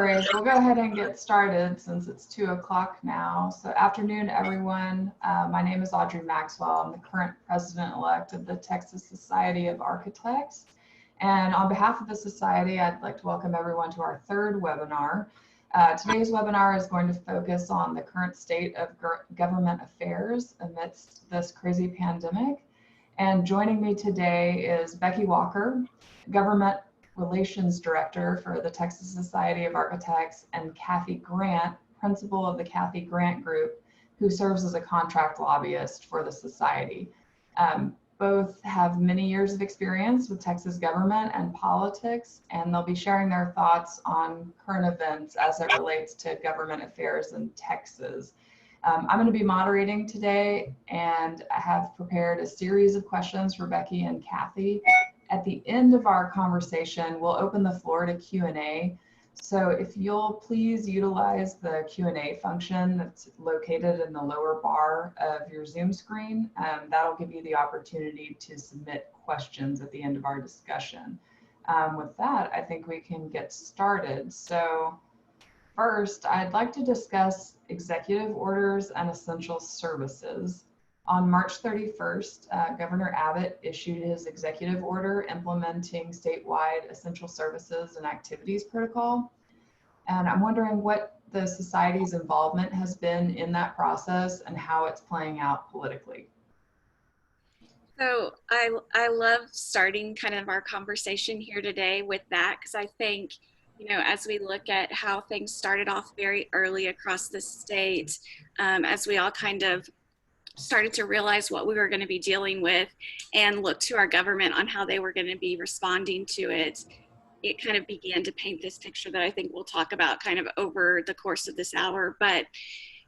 Anyways, we'll go ahead and get started since it's 2 o'clock now. So afternoon, everyone. My name is Audrey Maxwell. I'm the current president-elect of the Texas Society of Architects. And on behalf of the Society, I'd like to welcome everyone to our third webinar. Today's webinar is going to focus on the current state of government affairs amidst this crazy pandemic. And joining me today is Becky Walker, Government Relations Director for the Texas Society of Architects, and Kathy Grant, Principal of the Kathy Grant Group, who serves as a contract lobbyist for the Society. Both have many years of experience with Texas government and politics, and they'll be sharing their thoughts on current events as it relates to government affairs in Texas. I'm going to be moderating today, and I have prepared a series of questions for Becky and Kathy. At the end of our conversation, we'll open the floor to Q&A. So if you'll please utilize the Q&A function that's located in the lower bar of your Zoom screen, that'll give you the opportunity to submit questions at the end of our discussion. With that, I think we can get started. So first, I'd like to discuss executive orders and essential services. On March 31st, Governor Abbott issued his executive order implementing statewide essential services and activities protocol. And I'm wondering what the Society's involvement has been in that process and how it's playing out politically. So I love starting kind of our conversation here today with that, because I think, you know, as we look at how things started off very early across the state, as we all kind of started to realize what we were going to be dealing with and look to our government on how they were going to be responding to it, it kind of began to paint this picture that I think we'll talk about kind of over the course of this hour. But,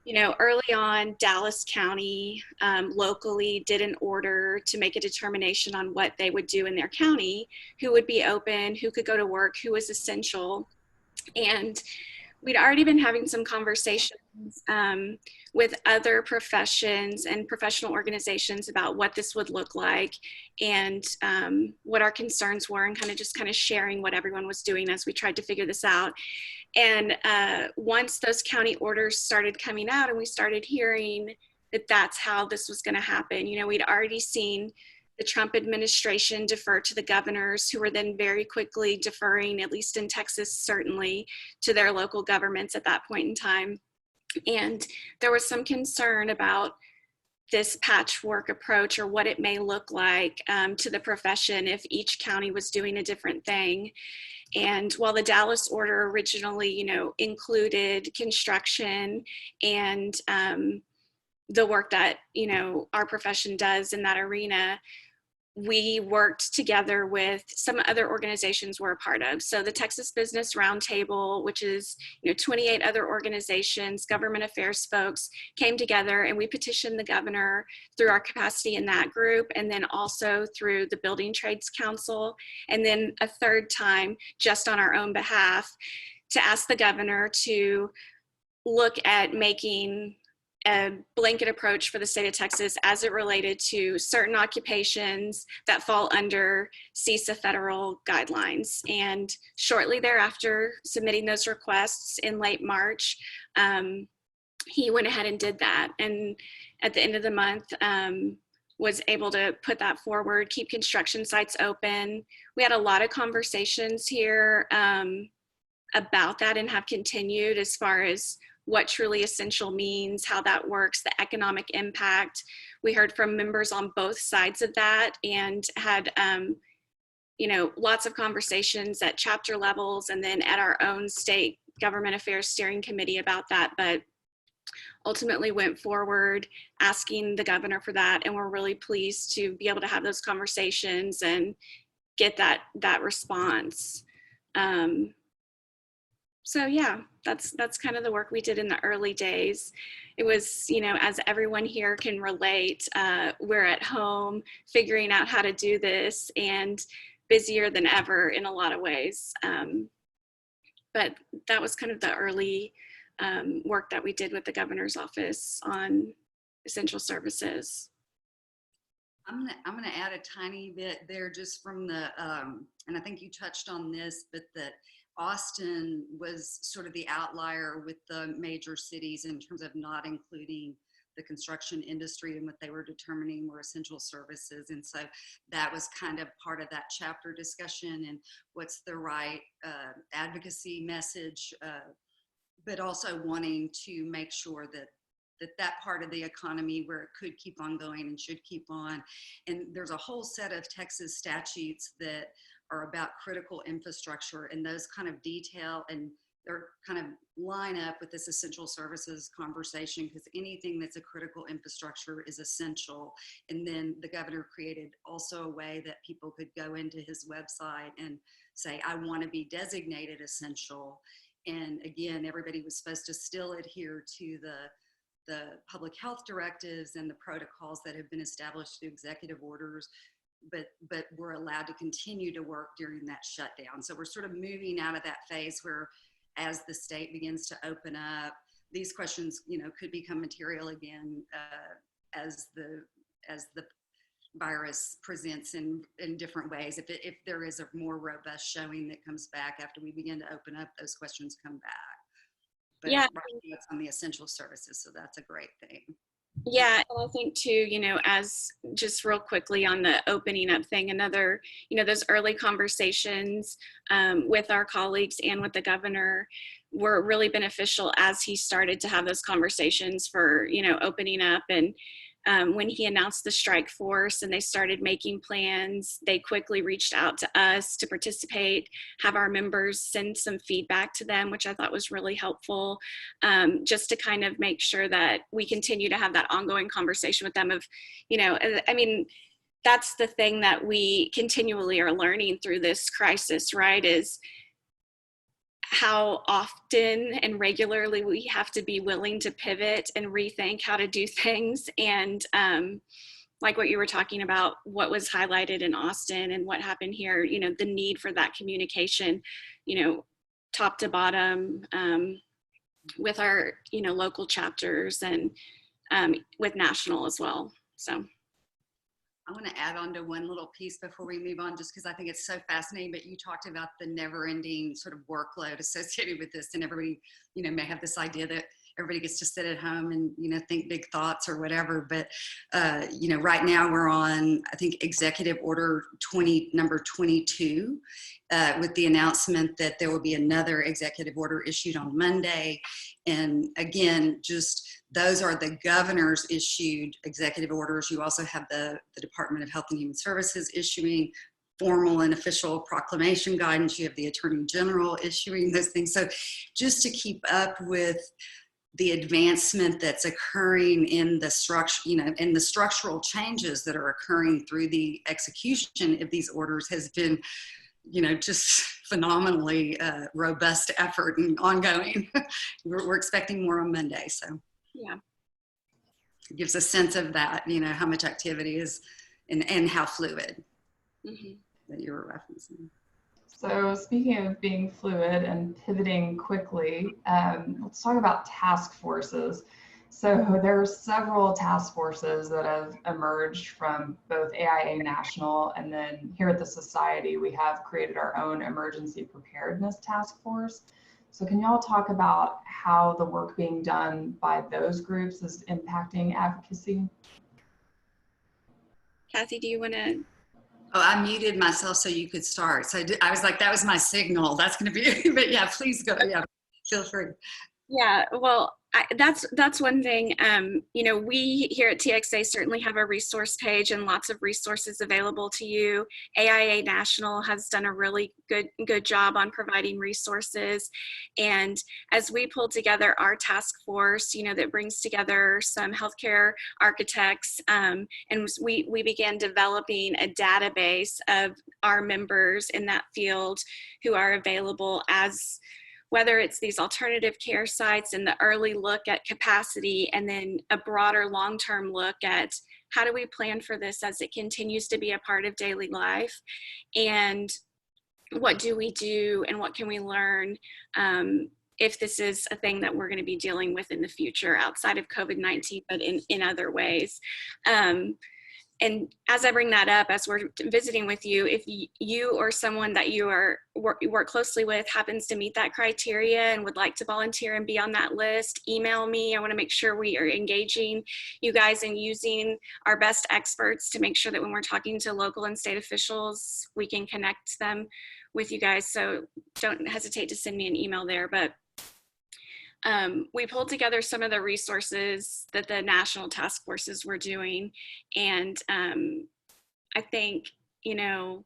you know, early on, Dallas County locally did an order to make a determination on what they would do in their county, who would be open, who could go to work, who was essential. And we'd already been having some conversations with other professions and professional organizations about what this would look like and what our concerns were, and kind of sharing what everyone was doing as we tried to figure this out. And once those county orders started coming out and we started hearing that that's how this was going to happen, you know, we'd already seen the Trump administration defer to the governors, who were then very quickly deferring, at least in Texas, certainly, to their local governments at that point in time. And there was some concern about this patchwork approach, or what it may look like to the profession if each county was doing a different thing. And while the Dallas order originally, you know, included construction and the work that, you know, our profession does in that arena, we worked together with some other organizations we're a part of. So the Texas Business Roundtable, which is, you know, 28 other organizations, government affairs folks, came together and we petitioned the governor through our capacity in that group, and then also through the Building Trades Council, and then a third time just on our own behalf to ask the governor to look at making a blanket approach for the state of Texas as it related to certain occupations that fall under CISA federal guidelines. And shortly thereafter, submitting those requests in late March, he went ahead and did that. And at the end of the month, was able to put that forward, keep construction sites open. We had a lot of conversations here about that, and have continued as far as what truly essential means, how that works, the economic impact. We heard from members on both sides of that, and had, you know, lots of conversations at chapter levels and then at our own state government affairs steering committee about that. But ultimately went forward asking the governor for that, and we're really pleased to be able to have those conversations and get that response. So yeah, that's kind of the work we did in the early days. It was, you know, as everyone here can relate, we're at home figuring out how to do this, and busier than ever in a lot of ways. But that was kind of the early work that we did with the governor's office on essential services. I'm gonna add a tiny bit there, just from the, and I think you touched on this, but that Austin was sort of the outlier with the major cities in terms of not including the construction industry and what they were determining were essential services. And so that was kind of part of that chapter discussion and what's the right advocacy message, but also wanting to make sure that that part of the economy where it could keep on going and should keep on. And there's a whole set of Texas statutes that are about critical infrastructure, and those kind of detail and they're kind of line up with this essential services conversation, because anything that's a critical infrastructure is essential. And then the governor created also a way that people could go into his website and say, I want to be designated essential. And again, everybody was supposed to still adhere to the public health directives and the protocols that have been established through executive orders, but we're allowed to continue to work during that shutdown. So we're sort of moving out of that phase where, as the state begins to open up, these questions, could become material again as the virus presents in different ways. If there is a more robust showing that comes back after we begin to open up, those questions come back. But yeah, right now it's on the essential services, so that's a great thing. Yeah, and I think too, as just real quickly on the opening up thing, another, those early conversations with our colleagues and with the governor were really beneficial as he started to have those conversations for, opening up. And when he announced the strike force and they started making plans, they quickly reached out to us to participate, have our members send some feedback to them, which I thought was really helpful, just to kind of make sure that we continue to have that ongoing conversation with them of, that's the thing that we continually are learning through this crisis, right, is how often and regularly we have to be willing to pivot and rethink how to do things. And like what you were talking about, what was highlighted in Austin and what happened here, the need for that communication, top to bottom, with our, local chapters and with national as well. So I want to add on to one little piece before we move on, just because I think it's so fascinating, but you talked about the never-ending sort of workload associated with this, and everybody, may have this idea that everybody gets to sit at home and, think big thoughts or whatever. But, right now we're on, I think, Executive Order number 22, with the announcement that there will be another executive order issued on Monday. And again, just those are the governor's issued executive orders. You also have the Department of Health and Human Services issuing formal and official proclamation guidance. You have the Attorney General issuing those things. So just to keep up with the advancement that's occurring in the structure, in the structural changes that are occurring through the execution of these orders has been, just phenomenally robust effort and ongoing. We're expecting more on Monday, so. Yeah. It gives a sense of that, how much activity is and how fluid that you were referencing. So speaking of being fluid and pivoting quickly, let's talk about task forces. So there are several task forces that have emerged from both AIA National, and then here at the Society, we have created our own emergency preparedness task force. So can y'all talk about how the work being done by those groups is impacting advocacy? Kathy, do you want to? Oh, I muted myself so you could start. So I was like, that was my signal. That's going to be, but yeah, please go. Yeah, feel free. Yeah, well, that's one thing. We here at TXA certainly have a resource page and lots of resources available to you. AIA National has done a really good job on providing resources. And as we pulled together our task force, that brings together some healthcare architects, and we began developing a database of our members in that field who are available as whether it's these alternative care sites and the early look at capacity, and then a broader long-term look at how do we plan for this as it continues to be a part of daily life, and what do we do and what can we learn if this is a thing that we're going to be dealing with in the future outside of COVID-19, but in other ways. And as I bring that up, as we're visiting with you, if you or someone that you work closely with happens to meet that criteria and would like to volunteer and be on that list, email me. I want to make sure we are engaging you guys and using our best experts to make sure that when we're talking to local and state officials, we can connect them with you guys. So don't hesitate to send me an email there. But we pulled together some of the resources that the national task forces were doing. And I think, you know,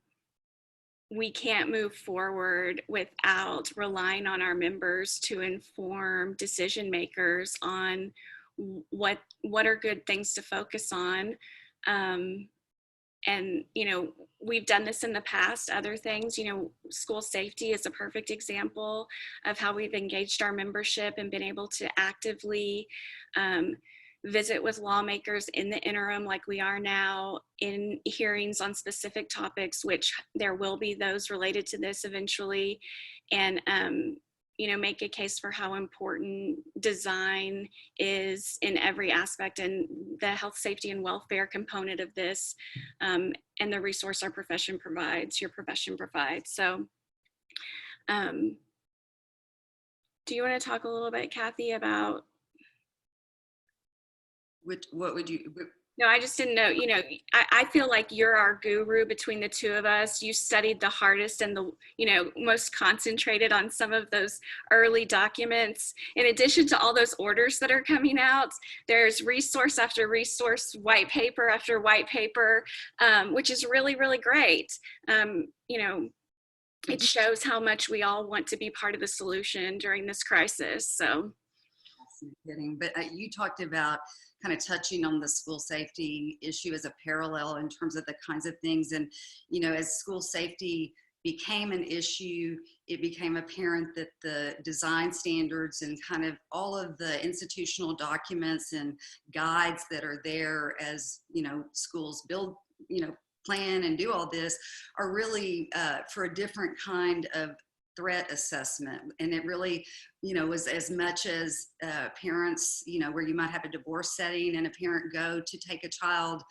we can't move forward without relying on our members to inform decision makers on what are good things to focus on. And, you know, we've done this in the past, other things, you know, school safety is a perfect example of how we've engaged our membership and been able to actively visit with lawmakers in the interim, like we are now, in hearings on specific topics, which there will be those related to this eventually. And, you know, make a case for how important design is in every aspect, and the health, safety, and welfare component of this, and the resource our profession provides, your profession provides. So do you want to talk a little bit, Kathy, about what would you? No, I just didn't know, you know, I feel like you're our guru between the two of us. You studied the hardest and the, you know, most concentrated on some of those early documents. In addition to all those orders that are coming out, there's resource after resource, white paper after white paper, which is really, really great. You know, it shows how much we all want to be part of the solution during this crisis, so. Kidding, but you talked about kind of touching on the school safety issue as a parallel in terms of the kinds of things. And, you know, as school safety became an issue, it became apparent that the design standards and kind of all of the institutional documents and guides that are there as, you know, schools build, you know, plan and do all this are really for a different kind of threat assessment. And it really, you know, was as much as parents, you know, where you might have a divorce setting and a parent go to take a child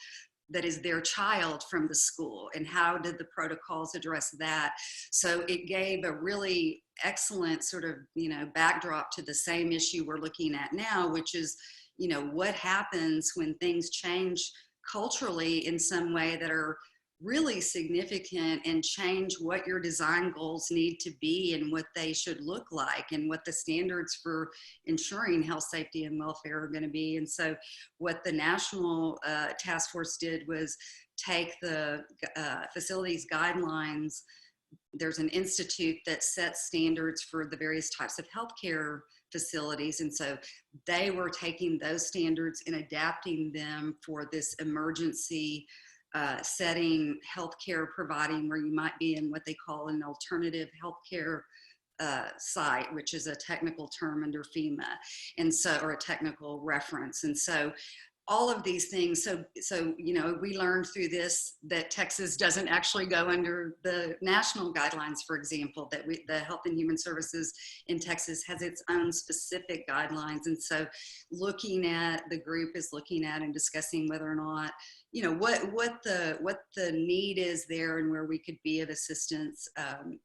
that is their child from the school, and how did the protocols address that? So it gave a really excellent sort of, you know, backdrop to the same issue we're looking at now, which is, you know, what happens when things change culturally in some way that are really significant and change what your design goals need to be and what they should look like and what the standards for ensuring health, safety, and welfare are going to be. And so what the national task force did was take the facilities guidelines. There's an institute that sets standards for the various types of healthcare facilities. And so they were taking those standards and adapting them for this emergency setting, healthcare providing, where you might be in what they call an alternative healthcare site, which is a technical term under FEMA, and so, or a technical reference. And so all of these things, so you know, we learned through this that Texas doesn't actually go under the national guidelines, for example, that the Health and Human Services in Texas has its own specific guidelines. And so looking at, the group is looking at and discussing whether or not, you know, what the need is there and where we could be of assistance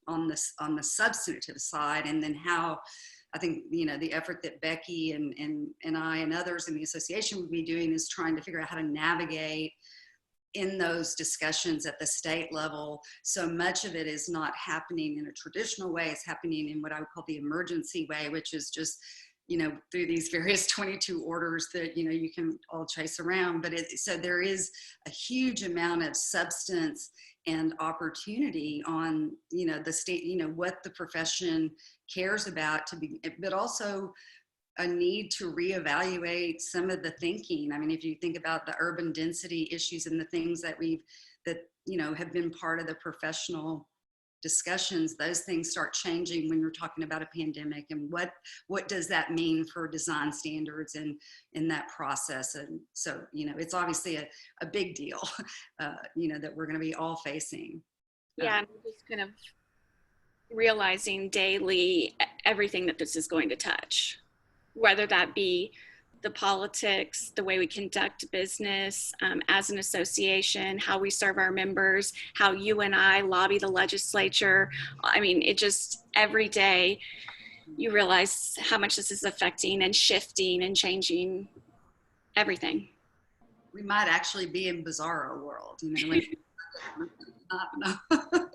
on the substantive side, and then how, I think, you know, the effort that Becky and I and others in the association would be doing is trying to figure out how to navigate in those discussions at the state level. So much of it is not happening in a traditional way. It's happening in what I would call the emergency way, which is just, you know, through these various 22 orders that, you know, you can all chase around. But so there is a huge amount of substance and opportunity on, you know, the state, you know, what the profession cares about to be, but also a need to reevaluate some of the thinking. I mean, if you think about the urban density issues and the things that you know, have been part of the professional discussions, those things start changing when you're talking about a pandemic, and what does that mean for design standards and in that process. And so, you know, it's obviously a big deal, you know, that we're going to be all facing. Yeah, and just kind of realizing daily everything that this is going to touch, whether that be the politics, the way we conduct business as an association, how we serve our members, how you and I lobby the legislature. I mean, it just, every day you realize how much this is affecting and shifting and changing everything. We might actually be in bizarro world, you know. When, I don't know.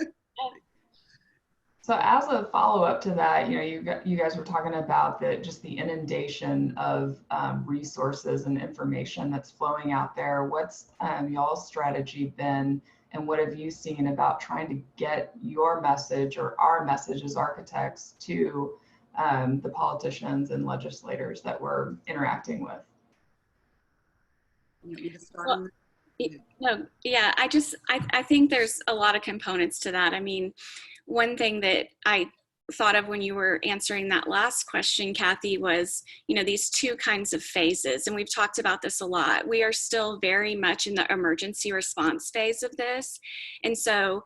So as a follow-up to that, you know, you guys were talking about just the inundation of resources and information that's flowing out there. What's y'all's strategy been, and what have you seen about trying to get your message or our message as architects to the politicians and legislators that we're interacting with? You want me to start? Well, no, yeah, I think there's a lot of components to that. I mean, one thing that I thought of when you were answering that last question, Kathy, was, you know, these two kinds of phases. And we've talked about this a lot. We are still very much in the emergency response phase of this. And so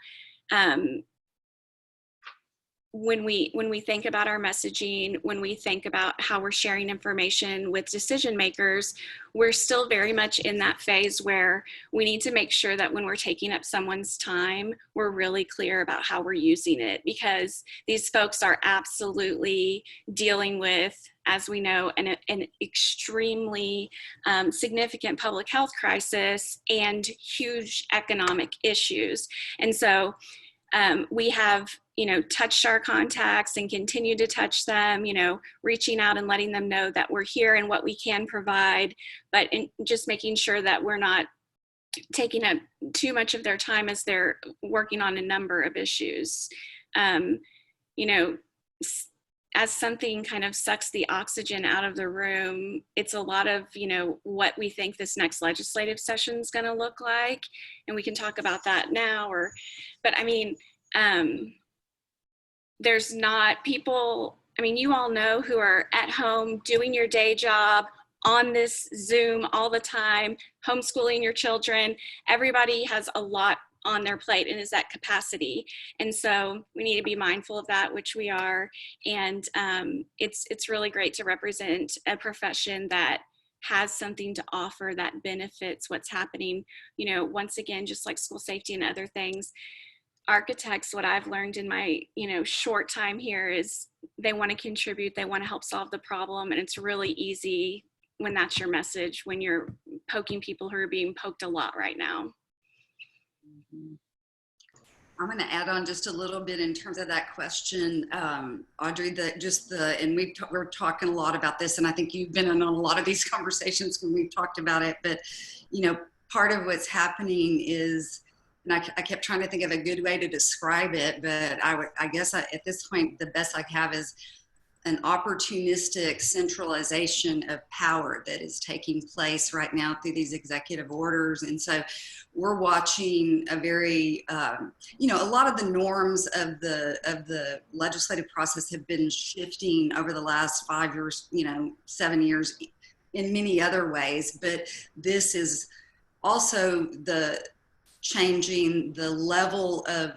when we think about our messaging, when we think about how we're sharing information with decision makers, we're still very much in that phase where we need to make sure that when we're taking up someone's time, we're really clear about how we're using it, because these folks are absolutely dealing with, as we know, an extremely significant public health crisis and huge economic issues. And so we have, you know, touched our contacts and continue to touch them, you know, reaching out and letting them know that we're here and what we can provide, but just making sure that we're not taking up too much of their time as they're working on a number of issues. You know, as something kind of sucks the oxygen out of the room, it's a lot of, you know, what we think this next legislative session is going to look like. And we can talk about that now, but I mean, there's not people, I mean, you all know, who are at home doing your day job on this Zoom all the time, homeschooling your children. Everybody has a lot on their plate and is at capacity. And so we need to be mindful of that, which we are. And it's really great to represent a profession that has something to offer that benefits what's happening. You know, once again, just like school safety and other things, architects, what I've learned in my, you know, short time here is they want to contribute, they want to help solve the problem. And it's really easy when that's your message, when you're poking people who are being poked a lot right now. I'm going to add on just a little bit in terms of that question, Audrey, and we're talking a lot about this, and I think you've been in on a lot of these conversations when we've talked about it, but, you know, part of what's happening is, and I kept trying to think of a good way to describe it, but I guess at this point, the best I have is an opportunistic centralization of power that is taking place right now through these executive orders. And so we're watching a very, you know, a lot of the norms of the legislative process have been shifting over the last 5 years, you know, 7 years in many other ways. But this is also changing the level of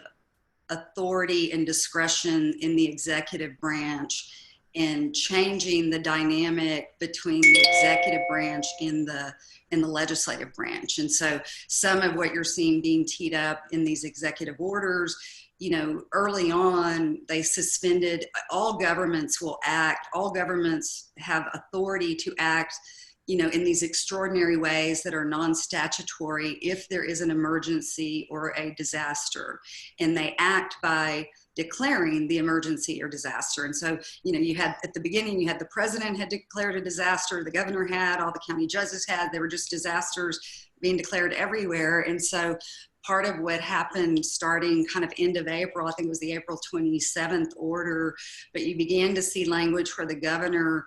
authority and discretion in the executive branch, and changing the dynamic between the executive branch and the legislative branch. And so some of what you're seeing being teed up in these executive orders, you know, early on, they suspended, all governments will act, all governments have authority to act, you know, in these extraordinary ways that are non-statutory if there is an emergency or a disaster. And they act by declaring the emergency or disaster. And so, you know, you had, at the beginning, you had the president had declared a disaster, the governor had, all the county judges had, they were just disasters being declared everywhere. And so part of what happened starting kind of end of April, I think it was the April 27th order, but you began to see language where the governor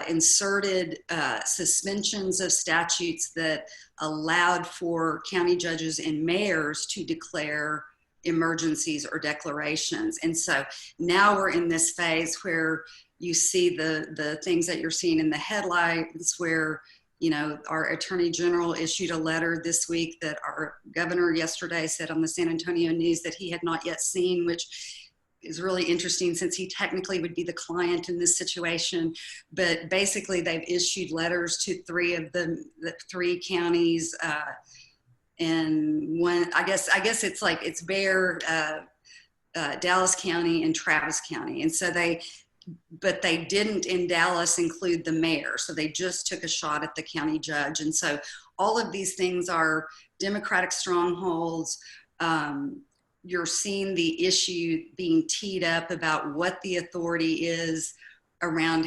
inserted suspensions of statutes that allowed for county judges and mayors to declare emergencies or declarations. And so now we're in this phase where you see the things that you're seeing in the headlines, where, you know, our attorney general issued a letter this week that our governor yesterday said on the San Antonio News that he had not yet seen, which is really interesting since he technically would be the client in this situation. But basically, they've issued letters to the three counties, and one, I guess it's like it's Bexar, Dallas County, and Travis County, and so but they didn't in Dallas include the mayor, so they just took a shot at the county judge. And so all of these things are Democratic strongholds. You're seeing the issue being teed up about what the authority is around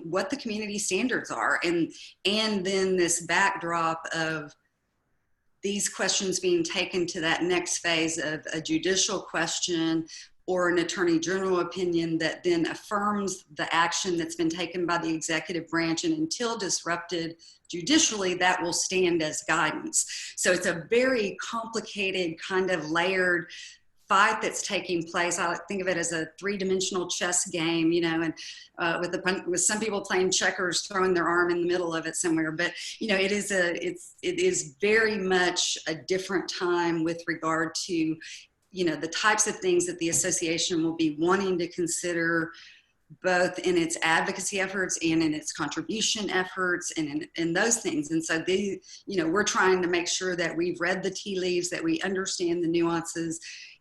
what the community standards are, and then this backdrop of these questions being taken to that next phase of a judicial question or an attorney general opinion that then affirms the action that's been taken by the executive branch, and until disrupted judicially, that will stand as guidance. So it's a very complicated kind of layered fight that's taking place. I think of it as a three-dimensional chess game, you know, and with some people playing checkers, throwing their arm in the middle of it somewhere. But you know, it is very much a different time with regard to, you know, the types of things that the association will be wanting to consider, both in its advocacy efforts and in its contribution efforts and in those things. And so you know, we're trying to make sure that we've read the tea leaves, that we understand the nuances,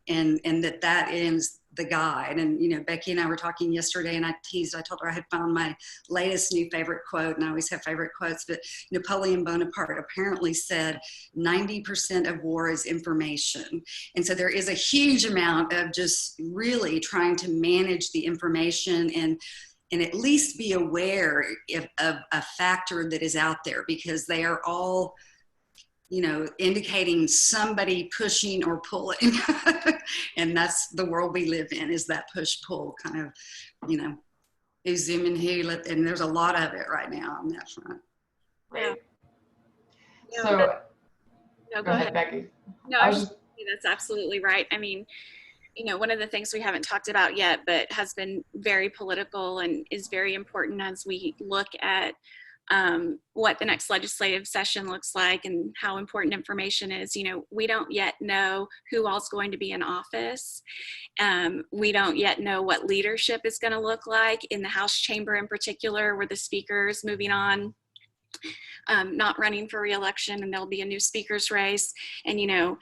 and that is the guide. And, you know, Becky and I were talking yesterday, and I told her I had found my latest new favorite quote, and I always have favorite quotes, but Napoleon Bonaparte apparently said 90% of war is information. And so there is a huge amount of just really trying to manage the information and at least be aware of a factor that is out there, because they are all, you know, indicating somebody pushing or pulling. And that's the world we live in, is that push-pull kind of, you know, who's zooming who, and there's a lot of it right now on that front. Right. Yeah. So, no, go ahead, Becky. No, that's absolutely right. I mean, you know, one of the things we haven't talked about yet, but has been very political and is very important as we look at what the next legislative session looks like and how important information is. You know, we don't yet know who all's going to be in office. We don't yet know what leadership is going to look like in the House chamber in particular, where the speaker's moving on, not running for re-election, and there'll be a new speaker's race. And, you know,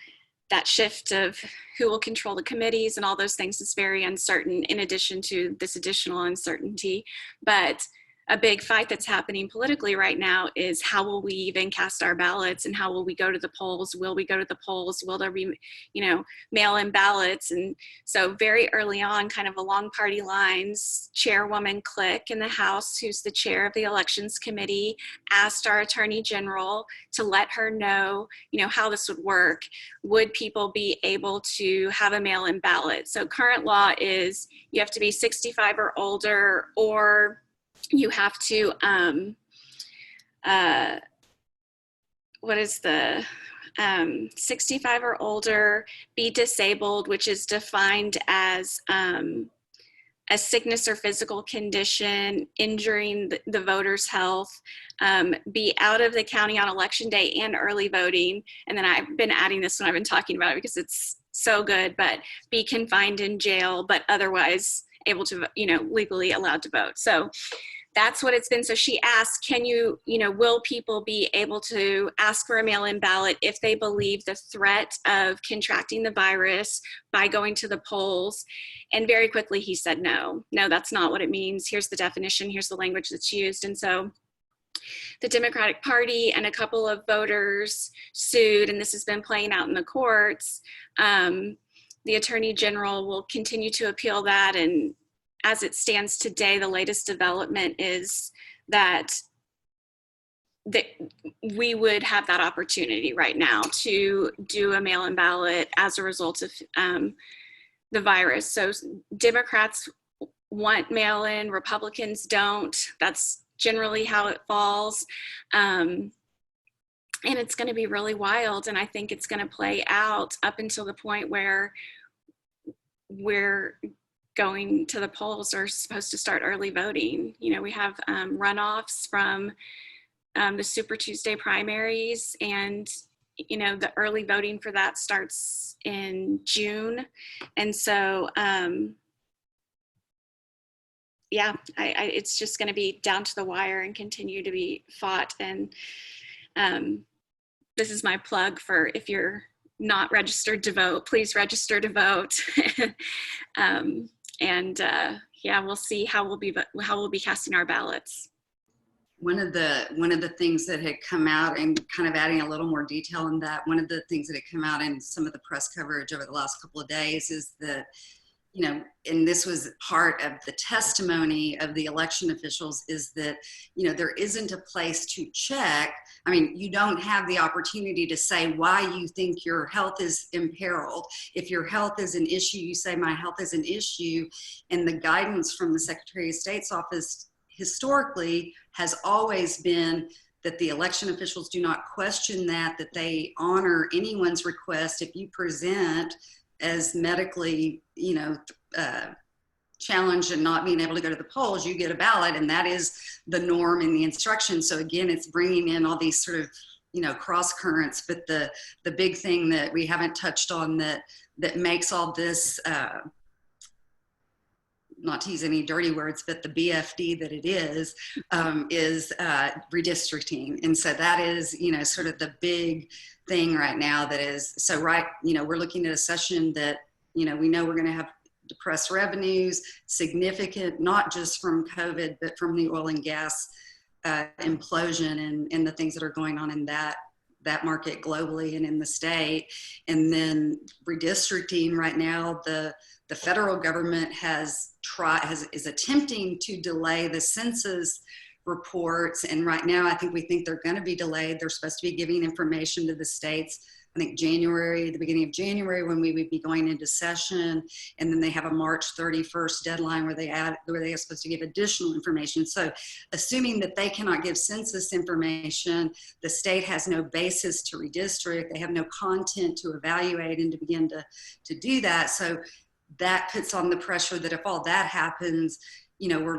that shift of who will control the committees and all those things is very uncertain, in addition to this additional uncertainty. But a big fight that's happening politically right now is, how will we even cast our ballots, and how will we go to the polls? Will we go to the polls? Will there be, you know, mail-in ballots? And so very early on, kind of along party lines, Chairwoman Click in the House, who's the chair of the elections committee, asked our attorney general to let her know, you know, how this would work. Would people be able to have a mail-in ballot? So current law is you have to be 65 or older, or you have to, what is the 65 or older, be disabled, which is defined as a sickness or physical condition injuring the voter's health, be out of the county on election day and early voting. And then I've been adding this when I've been talking about it because it's so good, but be confined in jail, but otherwise able to, you know, legally allowed to vote. So that's what it's been. So she asked, can you know, will people be able to ask for a mail-in ballot if they believe the threat of contracting the virus by going to the polls? And very quickly he said, no, that's not what it means. Here's the definition. Here's the language that's used. And so the Democratic Party and a couple of voters sued, and this has been playing out in the courts. The Attorney General will continue to appeal that, and as it stands today, the latest development is that we would have that opportunity right now to do a mail-in ballot as a result of the virus. So Democrats want mail-in, Republicans don't. That's generally how it falls. And it's going to be really wild, and I think it's going to play out up until the point where we're going to the polls or supposed to start early voting. You know, we have runoffs from the Super Tuesday primaries, and, you know, the early voting for that starts in June. And so yeah, it's just going to be down to the wire and continue to be fought. And this is my plug for, if you're not registered to vote, please register to vote. Yeah, we'll see how we'll be casting our ballots. One of the things that had come out, and kind of adding a little more detail on that, one of the things that had come out in some of the press coverage over the last couple of days is that, you know, and this was part of the testimony of the election officials, is that, you know, there isn't a place to check. I mean, you don't have the opportunity to say why you think your health is imperiled. If your health is an issue, you say my health is an issue. And the guidance from the Secretary of State's office historically has always been that the election officials do not question that they honor anyone's request. If you present as medically, you know, challenged and not being able to go to the polls, you get a ballot, and that is the norm in the instruction. So again, it's bringing in all these sort of, you know, cross currents. But the big thing that we haven't touched on that makes all this, not to use any dirty words, but the BFD that it is redistricting. And so that is, you know, sort of the big thing right now that is, so right, you know, we're looking at a session that, you know, we know we're going to have depressed revenues, significant, not just from COVID, but from the oil and gas implosion and the things that are going on in that market globally and in the state. And then redistricting right now, the federal government is attempting to delay the census reports. And right now, I think they're going to be delayed. They're supposed to be giving information to the states, I think the beginning of January, when we would be going into session. And then they have a March 31st deadline where they are supposed to give additional information. So assuming that they cannot give census information, the state has no basis to redistrict. They have no content to evaluate and to begin to do that. So that puts on the pressure that if all that happens, you know, we're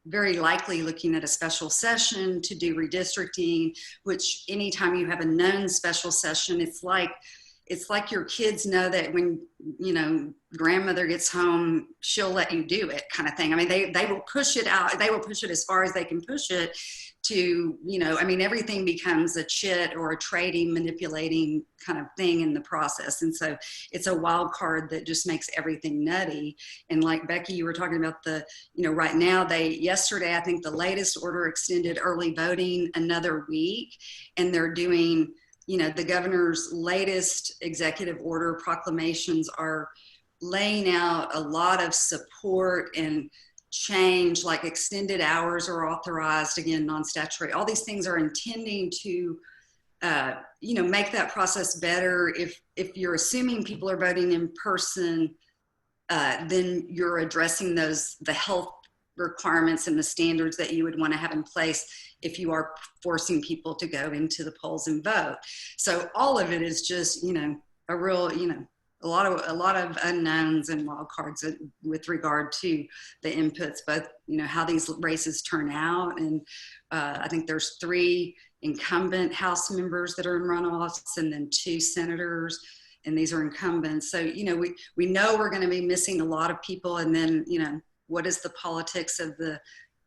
very likely looking at a special session to do redistricting, which anytime you have a known special session, it's like your kids know that when, you know, grandmother gets home, she'll let you do it, kind of thing. I mean, they will push it out. They will push it as far as they can push it to, you know, I mean, everything becomes a chit or a trading, manipulating kind of thing in the process. And so it's a wild card that just makes everything nutty. And like Becky, you were talking about you know, right now, yesterday, I think the latest order extended early voting another week, and they're doing, you know, the governor's latest executive order proclamations are laying out a lot of support and change, like extended hours are authorized, again, non-statutory. All these things are intending to, you know, make that process better. If you're assuming people are voting in person, then you're addressing the health requirements and the standards that you would want to have in place if you are forcing people to go into the polls and vote. So all of it is just, you know, a real, you know, a lot of unknowns and wild cards with regard to the inputs, both, you know, how these races turn out. And I think there's 3 incumbent House members that are in runoffs, and then 2 senators, and these are incumbents. So, you know, we know we're going to be missing a lot of people. And then, you know, what is the politics of the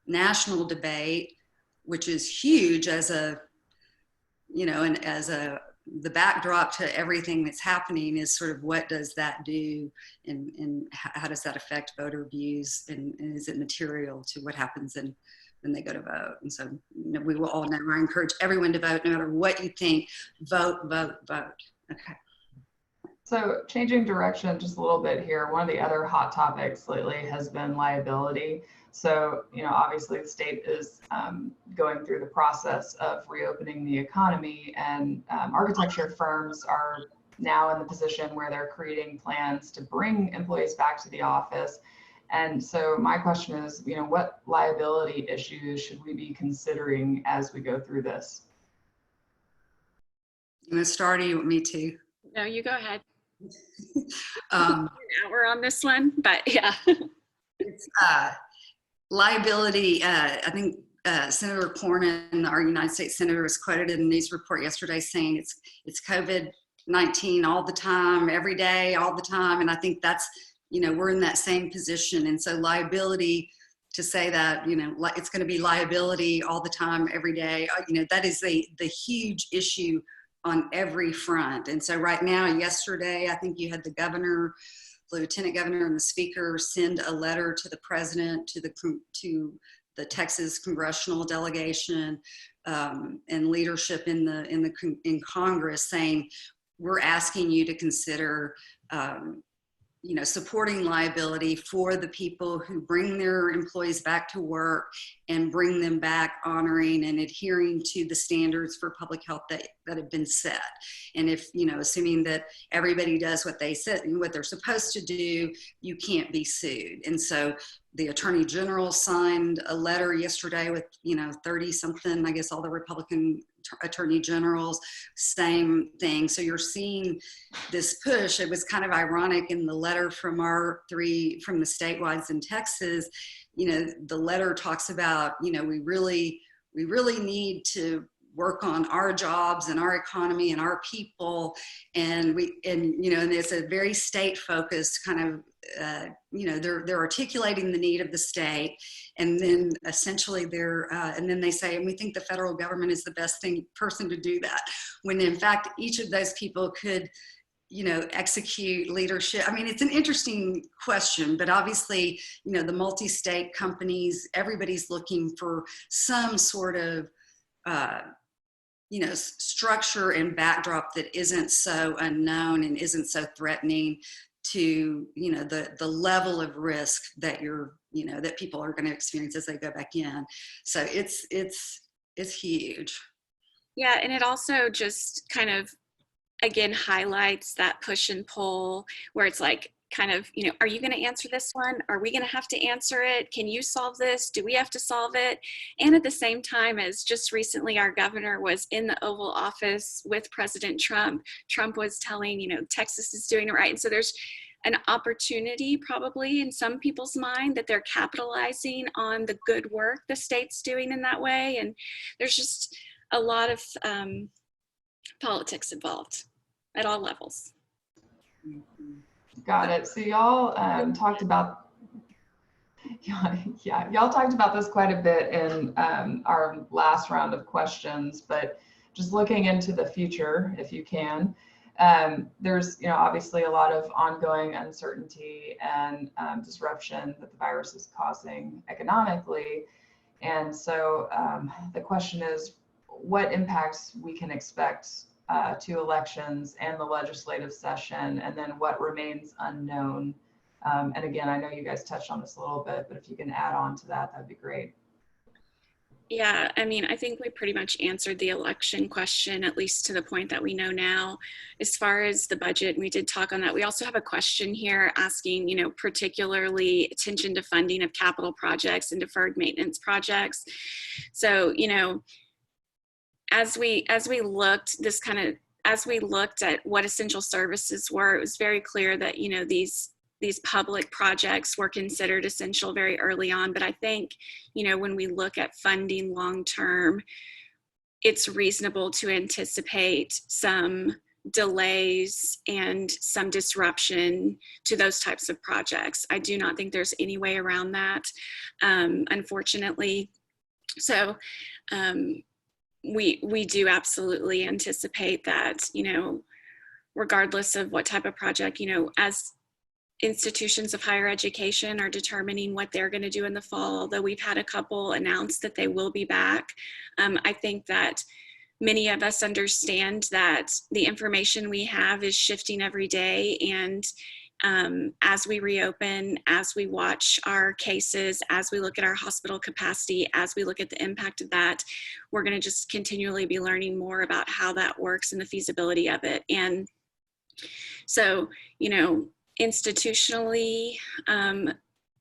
national debate, which is huge as a, you know, and as the backdrop to everything that's happening is sort of what does that do, and how does that affect voter views, and is it material to what happens when they go to vote? And so, you know, we will all know, I encourage everyone to vote, no matter what you think. Vote, vote, vote. Okay. So changing direction just a little bit here, one of the other hot topics lately has been liability. So, you know, obviously the state is going through the process of reopening the economy, and architecture firms are now in the position where they're creating plans to bring employees back to the office. And so my question is, you know, what liability issues should we be considering as we go through this? You want to start, or you want me to? No, you go ahead. An hour on this one, but yeah. It's liability. I think Senator Cornyn, our United States Senator, was quoted in a news report yesterday saying it's COVID-19 all the time, every day, all the time. And I think that's we're in that same position. And so liability, to say that, it's going to be liability all the time, every day, that is the huge issue on every front. And so right now, yesterday, I think you had the governor, the lieutenant governor, and the speaker send a letter to the president, to the Texas congressional delegation, and leadership in Congress, saying, we're asking you to consider supporting liability for the people who bring their employees back to work and bring them back honoring and adhering to the standards for public health that have been set. And if, assuming that everybody does what they said and what they're supposed to do, you can't be sued. And so the Attorney General signed a letter yesterday with, 30 something, I guess all the Republican attorney generals, same thing. So you're seeing this push. It was kind of ironic in the letter from from the statewide in Texas, the letter talks about, we really need to work on our jobs and our economy and our people. And it's a very state focused kind of, they're articulating the need of the state, and then essentially and then they say, and we think the federal government is the best person to do that, when in fact each of those people could execute leadership. I mean, it's an interesting question, but obviously, the multi-state companies, everybody's looking for some sort of structure and backdrop that isn't so unknown and isn't so threatening to, the level of risk that that people are going to experience as they go back in. So it's huge. Yeah. And it also just kind of, again, highlights that push and pull where it's like, kind of, are you going to answer this one? Are we going to have to answer it? Can you solve this? Do we have to solve it? And at the same time, as just recently our governor was in the Oval Office with President Trump, Trump was telling, Texas is doing it right. And so there's an opportunity probably in some people's mind that they're capitalizing on the good work the state's doing in that way. And there's just a lot of politics involved at all levels. Got it. So y'all talked about, y'all talked about this quite a bit in our last round of questions, but just looking into the future, if you can, there's, obviously a lot of ongoing uncertainty and disruption that the virus is causing economically. And so the question is, what impacts we can expect to elections and the legislative session, and then what remains unknown. And again, I know you guys touched on this a little bit, but if you can add on to that, that'd be great. Yeah, I mean, I think we pretty much answered the election question, at least to the point that we know now. As far as the budget, we did talk on that. We also have a question here asking, particularly attention to funding of capital projects and deferred maintenance projects. So, as we looked at what essential services were, it was very clear that, these public projects were considered essential very early on. But I think, when we look at funding long-term, it's reasonable to anticipate some delays and some disruption to those types of projects. I do not think there's any way around that, unfortunately. So, we do absolutely anticipate that, regardless of what type of project, as institutions of higher education are determining what they're going to do in the fall, although we've had a couple announce that they will be back. I think that many of us understand that the information we have is shifting every day, and as we reopen, as we watch our cases, as we look at our hospital capacity, as we look at the impact of that, we're going to just continually be learning more about how that works and the feasibility of it. And so, institutionally,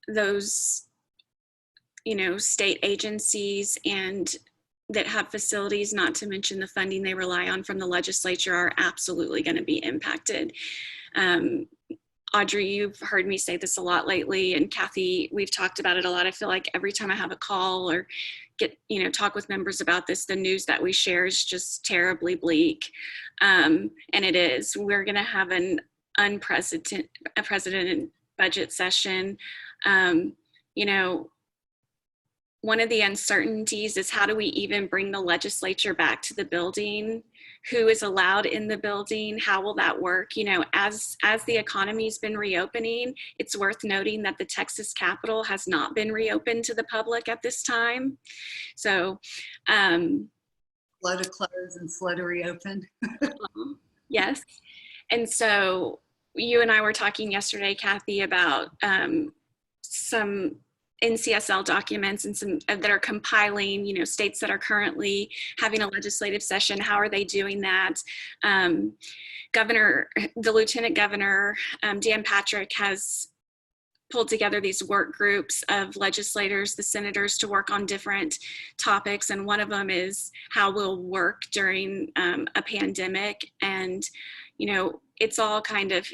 those, state agencies and that have facilities, not to mention the funding they rely on from the legislature, are absolutely going to be impacted. Audrey, you've heard me say this a lot lately, and Kathy, we've talked about it a lot. I feel like every time I have a call or talk with members about this, the news that we share is just terribly bleak. And it is. We're going to have an unprecedented budget session. You know, one of the uncertainties is how do we even bring the legislature back to the building? Who is allowed in the building? How will that work? You know, as the economy's been reopening, it's worth noting that the Texas Capitol has not been reopened to the public at this time. So, slow to close and slow to reopen. yes. And so you and I were talking yesterday, Kathy, about some NCSL documents and some that are compiling, you know, states that are currently having a legislative session. How are they doing that? The Lieutenant Governor, Dan Patrick, has pulled together these work groups of legislators, the senators, to work on different topics. And one of them is how we'll work during a pandemic. And, you know, it's all kind of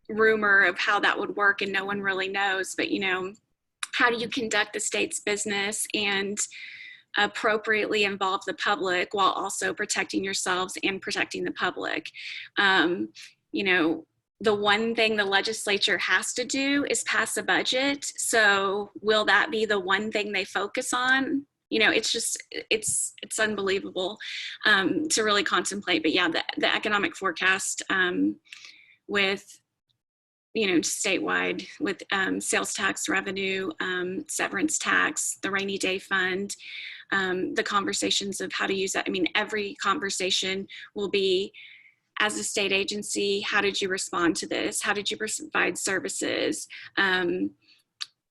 rumor of how that would work and no one really knows. But, you know, how do you conduct the state's business and appropriately involve the public while also protecting yourselves and protecting the public? You know, the one thing the legislature has to do is pass a budget. So will that be the one thing they focus on? You know, it's just, it's unbelievable to really contemplate. But yeah, the economic forecast with, you know, statewide with sales tax revenue, severance tax, the rainy day fund, the conversations of how to use that. I mean, every conversation will be, as a state agency, how did you respond to this? How did you provide services? You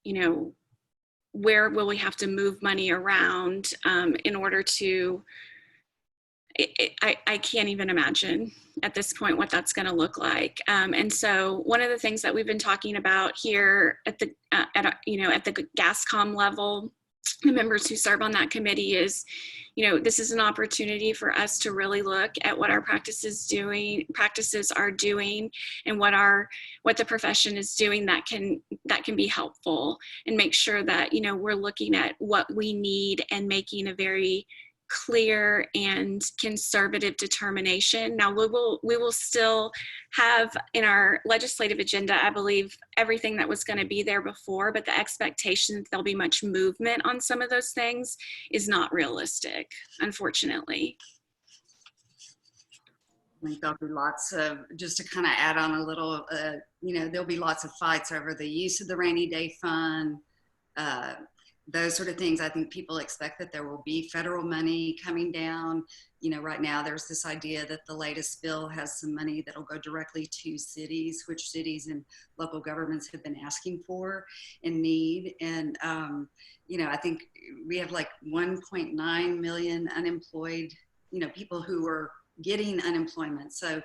know, where will we have to move money around in order to, I can't even imagine at this point what that's going to look like. And so one of the things that we've been talking about here at the, you know, at the GASCOM level, the members who serve on that committee is, you know, this is an opportunity for us to really look at what our practices are doing and what the profession is doing that can be helpful, and make sure that, you know, we're looking at what we need and making a very clear and conservative determination. Now we will still have in our legislative agenda, I believe, everything that was going to be there before, but the expectation that there'll be much movement on some of those things is not realistic, unfortunately. I think there'll be lots of, just to kind of add on a little, you know, there'll be lots of fights over the use of the rainy day fund, those sort of things. I think people expect that there will be federal money coming down. You know, right now there's this idea that the latest bill has some money that'll go directly to cities, which cities and local governments have been asking for and need. And, you know, I think we have like 1.9 million unemployed, you know, people who are getting unemployment. So,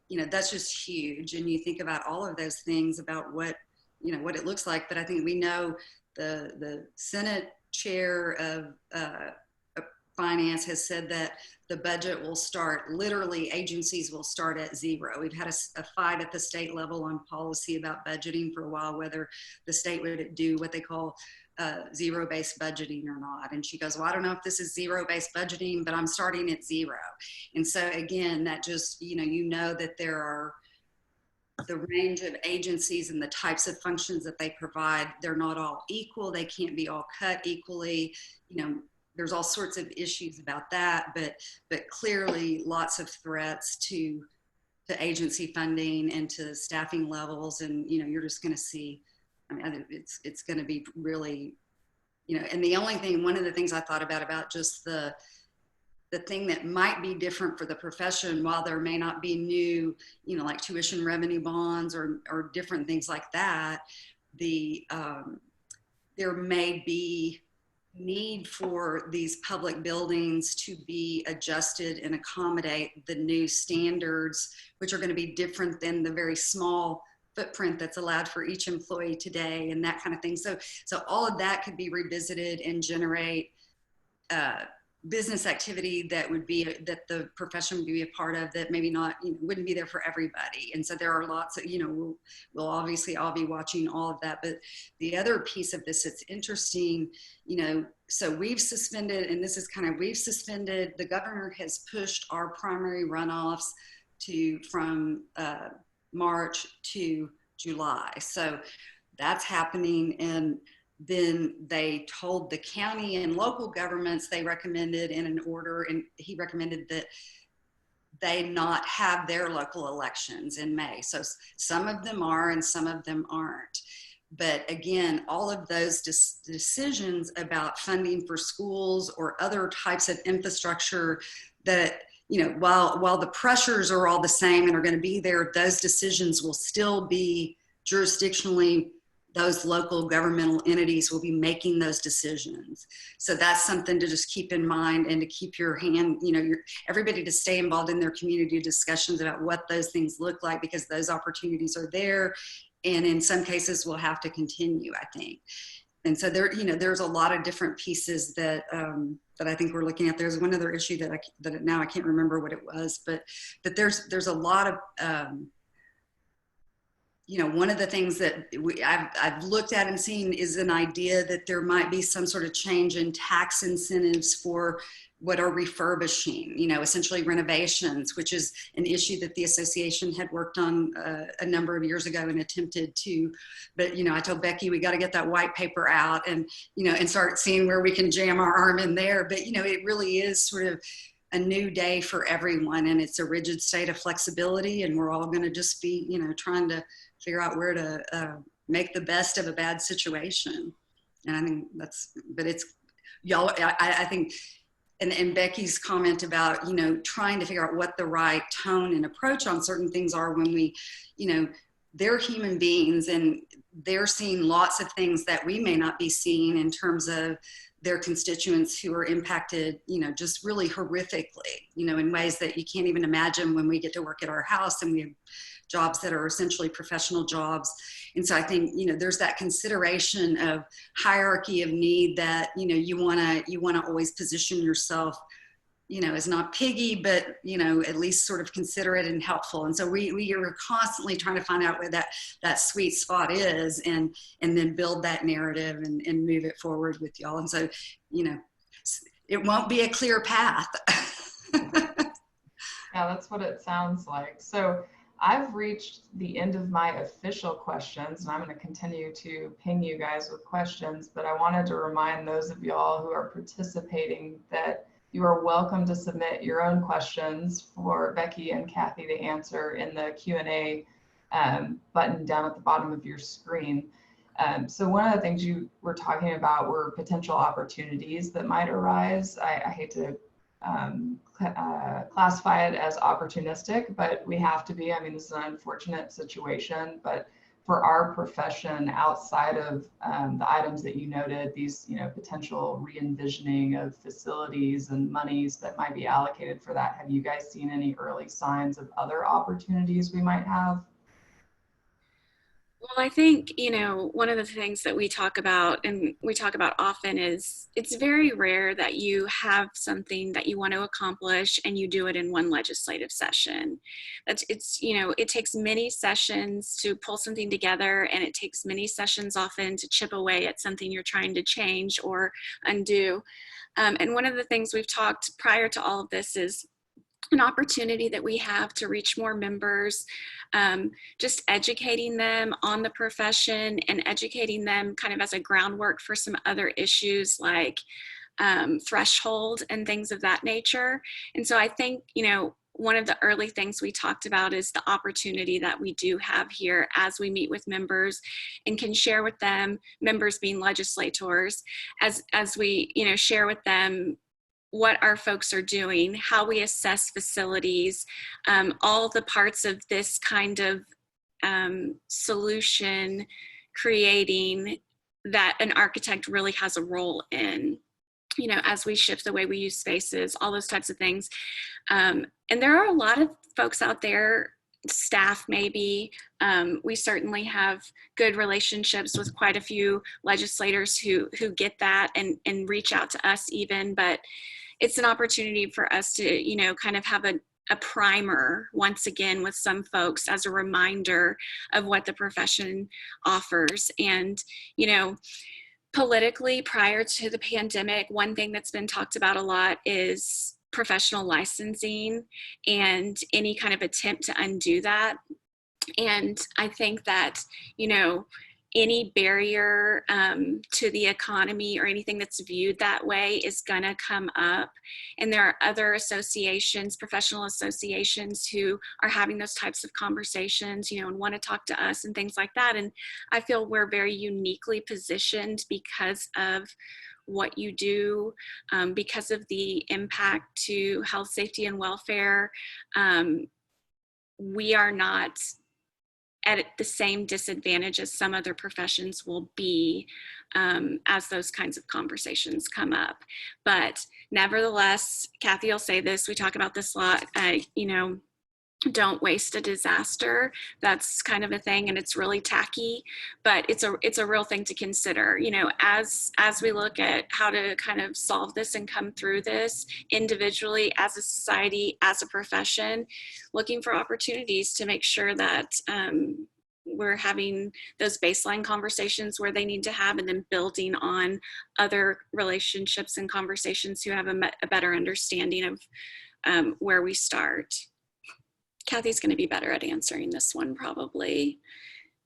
you know, that's just huge. And you think about all of those things about what, you know, what it looks like. But I think we know the Senate chair of finance has said that the budget will start, literally agencies will start at zero. We've had a fight at the state level on policy about budgeting for a while, whether the state would do what they call zero-based budgeting or not. And she goes, well, I don't know if this is zero-based budgeting, but I'm starting at zero. And so again, that just, you know that there are the range of agencies and the types of functions that they provide, they're not all equal. They can't be all cut equally. You know, there's all sorts of issues about that, but clearly lots of threats to agency funding and to staffing levels. And, you know, you're just going to see, I mean, it's going to be really, you know, and the only thing, one of the things I thought about just the thing that might be different for the profession, while there may not be new, you know, like tuition revenue bonds or different things like that, there may be need for these public buildings to be adjusted and accommodate the new standards, which are going to be different than the very small footprint that's allowed for each employee today and that kind of thing. So all of that could be revisited and generate business activity that would be, that the profession would be a part of, that maybe not, you know, wouldn't be there for everybody. And so there are lots of, you know, we'll obviously all be watching all of that. But the other piece of this that's interesting, you know, so we've suspended, and this is kind of, we've suspended, the governor has pushed our primary runoffs from March to July. So that's happening. And then they told the county and local governments, they recommended in an order, and he recommended that they not have their local elections in May. So some of them are and some of them aren't. But again, all of those decisions about funding for schools or other types of infrastructure that, you know, while the pressures are all the same and are going to be there, those decisions will still be jurisdictionally, those local governmental entities will be making those decisions. So that's something to just keep in mind, and to keep your hand, you know, everybody to stay involved in their community discussions about what those things look like, because those opportunities are there. And in some cases will have to continue, I think. And so there, you know, there's a lot of different pieces that that I think we're looking at. There's one other issue that now I can't remember what it was, but there's a lot of you know, one of the things that I've looked at and seen is an idea that there might be some sort of change in tax incentives for what are refurbishing, you know, essentially renovations, which is an issue that the association had worked on a number of years ago and attempted to. But, you know, I told Becky, we got to get that white paper out and, you know, and start seeing where we can jam our arm in there. But, you know, it really is sort of a new day for everyone, and it's a rigid state of flexibility, and we're all going to just be, you know, trying to figure out where to make the best of a bad situation. And I think that's, but it's, y'all, I think, and Becky's comment about, you know, trying to figure out what the right tone and approach on certain things are when we, you know, they're human beings and they're seeing lots of things that we may not be seeing in terms of their constituents who are impacted, you know, just really horrifically, you know, in ways that you can't even imagine when we get to work at our house and we have jobs that are essentially professional jobs. And so I think, you know, there's that consideration of hierarchy of need that, you know, you want to always position yourself, you know, as not piggy, but, you know, at least sort of considerate and helpful. And so we are constantly trying to find out where that sweet spot is, and then build that narrative and move it forward with y'all. And so, you know, it won't be a clear path. Yeah, that's what it sounds like. So I've reached the end of my official questions, and I'm going to continue to ping you guys with questions, but I wanted to remind those of y'all who are participating that you are welcome to submit your own questions for Becky and Kathy to answer in the Q&A button down at the bottom of your screen. So one of the things you were talking about were potential opportunities that might arise. I hate to classify it as opportunistic, but we have to be. I mean, this is an unfortunate situation, but for our profession, outside of the items that you noted, these, you know, potential re-envisioning of facilities and monies that might be allocated for that, have you guys seen any early signs of other opportunities we might have? Well, I think, you know, one of the things that we talk about, and we talk about often, is it's very rare that you have something that you want to accomplish and you do it in one legislative session. It's, you know, it takes many sessions to pull something together, and it takes many sessions often to chip away at something you're trying to change or undo. And one of the things we've talked prior to all of this is an opportunity that we have to reach more members, just educating them on the profession and educating them kind of as a groundwork for some other issues like threshold and things of that nature. And so I think, you know, one of the early things we talked about is the opportunity that we do have here as we meet with members and can share with them, members being legislators, as we, you know, share with them what our folks are doing, how we assess facilities, all the parts of this kind of solution creating that an architect really has a role in, you know, as we shift the way we use spaces, all those types of things. And there are a lot of folks out there, staff maybe. We certainly have good relationships with quite a few legislators who get that and reach out to us even, but it's an opportunity for us to, you know, kind of have a primer once again with some folks as a reminder of what the profession offers. And, you know, politically, prior to the pandemic, one thing that's been talked about a lot is professional licensing and any kind of attempt to undo that. And I think that, you know, any barrier to the economy or anything that's viewed that way is going to come up. And there are other associations, professional associations, who are having those types of conversations, you know, and want to talk to us and things like that. And I feel we're very uniquely positioned because of what you do, because of the impact to health, safety, and welfare. We are not at the same disadvantage as some other professions will be as those kinds of conversations come up. But nevertheless, Kathy will say this, we talk about this a lot, you know, don't waste a disaster. That's kind of a thing, and it's really tacky, but it's a real thing to consider. You know, as we look at how to kind of solve this and come through this individually, as a society, as a profession, looking for opportunities to make sure that we're having those baseline conversations where they need to have, and then building on other relationships and conversations who have a better understanding of where we start. Kathy's going to be better at answering this one, probably.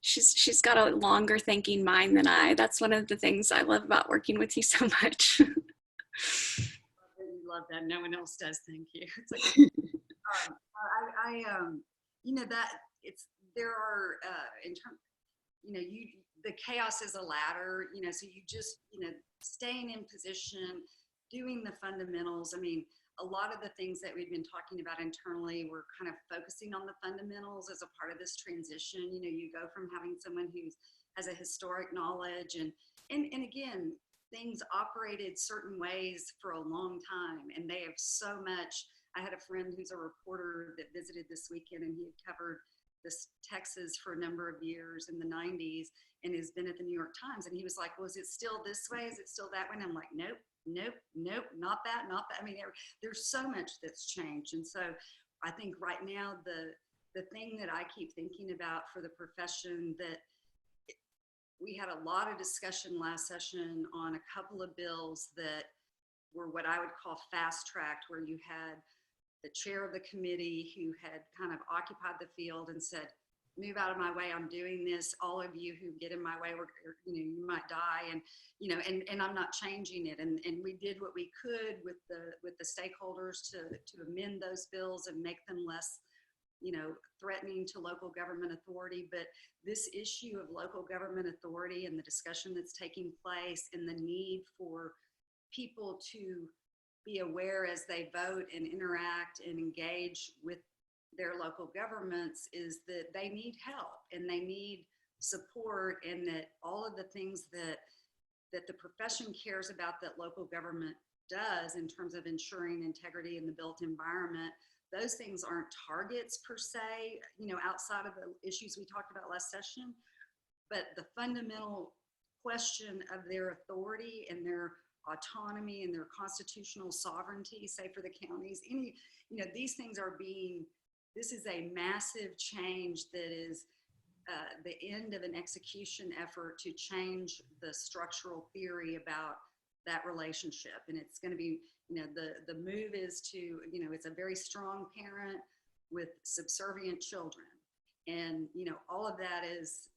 She's got a longer thinking mind than I. That's one of the things I love about working with you so much. I love that. No one else does. Thank you. It's like, you know, that there are in terms, you know, the chaos is a ladder. You know, so you just, you know, staying in position, doing the fundamentals. I mean, a lot of the things that we've been talking about internally, we're kind of focusing on the fundamentals as a part of this transition. You know, you go from having someone who has a historic knowledge and again, things operated certain ways for a long time, and they have so much. I had a friend who's a reporter that visited this weekend, and he had covered this Texas for a number of years in the 90s and has been at the New York Times. And he was like, well, is it still this way? Is it still that way? And I'm like, nope, not that. I mean, there's so much that's changed. And so I think right now, the thing that I keep thinking about for the profession, that we had a lot of discussion last session on a couple of bills that were what I would call fast tracked, where you had the chair of the committee who had kind of occupied the field and said, move out of my way, I'm doing this. All of you who get in my way, you know, you might die. And, you know, and I'm not changing it. And we did what we could with the stakeholders to amend those bills and make them less, you know, threatening to local government authority. But this issue of local government authority and the discussion that's taking place and the need for people to be aware as they vote and interact and engage with their local governments is that they need help and they need support, and that all of the things that the profession cares about that local government does in terms of ensuring integrity in the built environment, those things aren't targets per se, you know, outside of the issues we talked about last session, but the fundamental question of their authority and their autonomy and their constitutional sovereignty, say for the counties, you know, these things are being, this is a massive change that is the end of an execution effort to change the structural theory about that relationship. And it's going to be, you know, the move is to, you know, it's a very strong parent with subservient children. And, you know, all of that is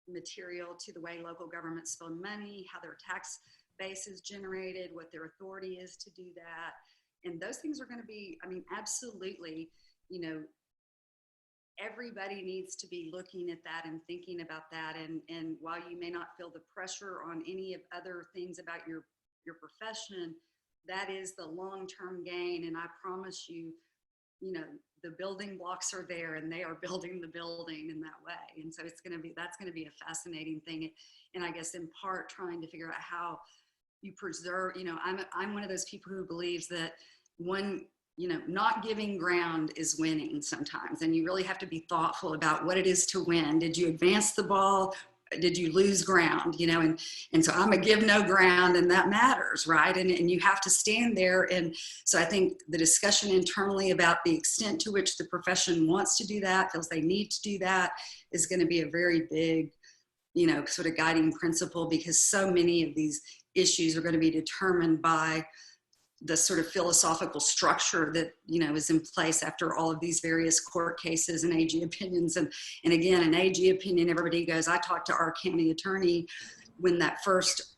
material to the way local governments spend money, how their tax base is generated, what their authority is to do that. And those things are going to be, I mean, absolutely, you know, everybody needs to be looking at that and thinking about that. And while you may not feel the pressure on any of other things about your profession, that is the long-term gain. And I promise you, you know, the building blocks are there and they are building the building in that way. And so it's going to be, that's going to be a fascinating thing. And I guess in part trying to figure out how you preserve, you know, I'm one of those people who believes that one, you know, not giving ground is winning sometimes. And you really have to be thoughtful about what it is to win. Did you advance the ball? Did you lose ground? You know, and so I'm a give no ground, and that matters, right? And you have to stand there. And so I think the discussion internally about the extent to which the profession wants to do that, feels they need to do that, is going to be a very big, you know, sort of guiding principle, because so many of these issues are going to be determined by the sort of philosophical structure that, you know, is in place after all of these various court cases and AG opinions. And again, an AG opinion, everybody goes, I talked to our county attorney when that first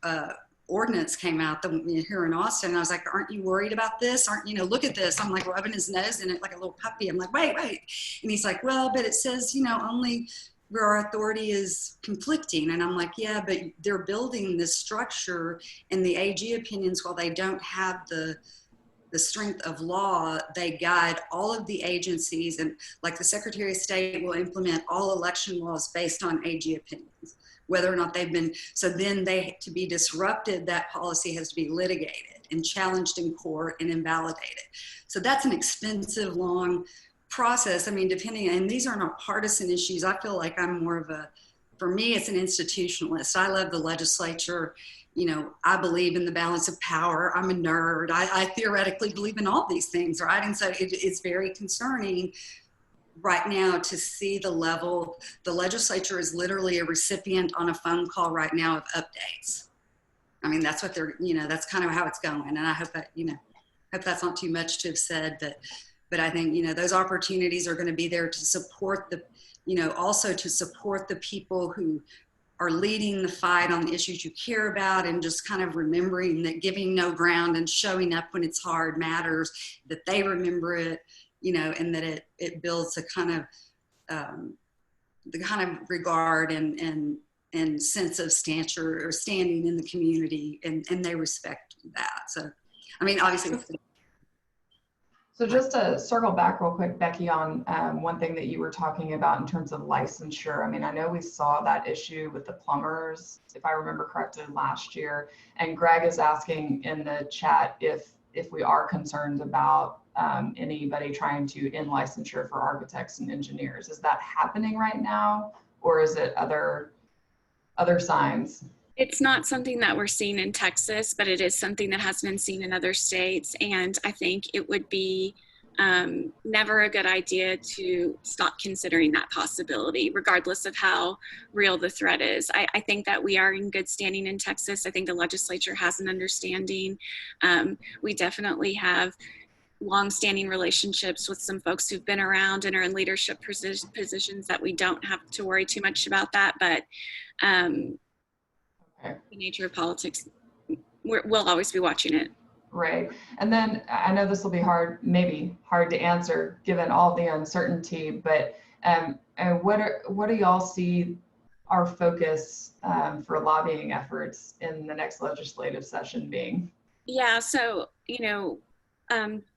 ordinance came out here in Austin. And I was like, aren't you worried about this? Aren't, you know, look at this. I'm like rubbing his nose in it like a little puppy. I'm like, wait. And he's like, well, but it says, you know, only where our authority is conflicting. And I'm like, yeah, but they're building this structure, and the AG opinions, while they don't have the strength of law, they guide all of the agencies, and like the Secretary of State will implement all election laws based on AG opinions, whether or not they've been, so then to be disrupted, that policy has to be litigated and challenged in court and invalidated. So that's an expensive, long process. I mean, depending, and these are not partisan issues. I feel like I'm more of for me, it's an institutionalist. I love the legislature. You know, I believe in the balance of power. I'm a nerd. I theoretically believe in all these things, right? And so it's very concerning right now to see the level. The legislature is literally a recipient on a phone call right now of updates. I mean, that's what they're, you know, that's kind of how it's going. And I hope that, you know, hope that's not too much to have said, but I think, you know, those opportunities are going to be there to support the, you know, also to support the people who are leading the fight on the issues you care about, and just kind of remembering that giving no ground and showing up when it's hard matters, that they remember it, you know, and that it builds a kind of, the kind of regard and sense of stature or standing in the community, and they respect that. So, I mean, obviously it's So just to circle back real quick, Becky, on one thing that you were talking about in terms of licensure. I mean, I know we saw that issue with the plumbers, if I remember correctly, last year. And Greg is asking in the chat if we are concerned about anybody trying to end licensure for architects and engineers. Is that happening right now, or is it other signs? It's not something that we're seeing in Texas, but it is something that has been seen in other states. And I think it would be never a good idea to stop considering that possibility, regardless of how real the threat is. I think that we are in good standing in Texas. I think the legislature has an understanding. We definitely have long-standing relationships with some folks who've been around and are in leadership positions that we don't have to worry too much about that. But the nature of politics, we'll always be watching it. Right. And then I know this will be maybe hard to answer given all the uncertainty, but what do y'all see our focus for lobbying efforts in the next legislative session being? Yeah, so, you know,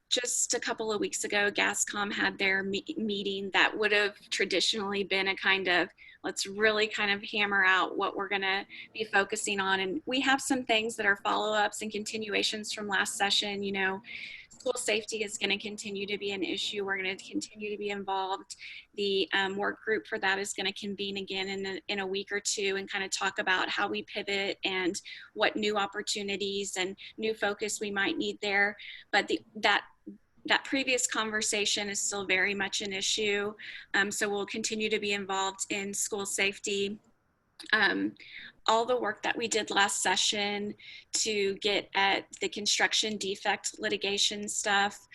just a couple of weeks ago, GASCOM had their meeting that would have traditionally been a kind of, let's really kind of hammer out what we're going to be focusing on. And we have some things that are follow-ups and continuations from last session. You know, school safety is going to continue to be an issue. We're going to continue to be involved. The work group for that is going to convene again in a week or two and kind of talk about how we pivot and what new opportunities and new focus we might need there. But that previous conversation is still very much an issue. So we'll continue to be involved in school safety. All the work that we did last session to get at the construction defect litigation stuff,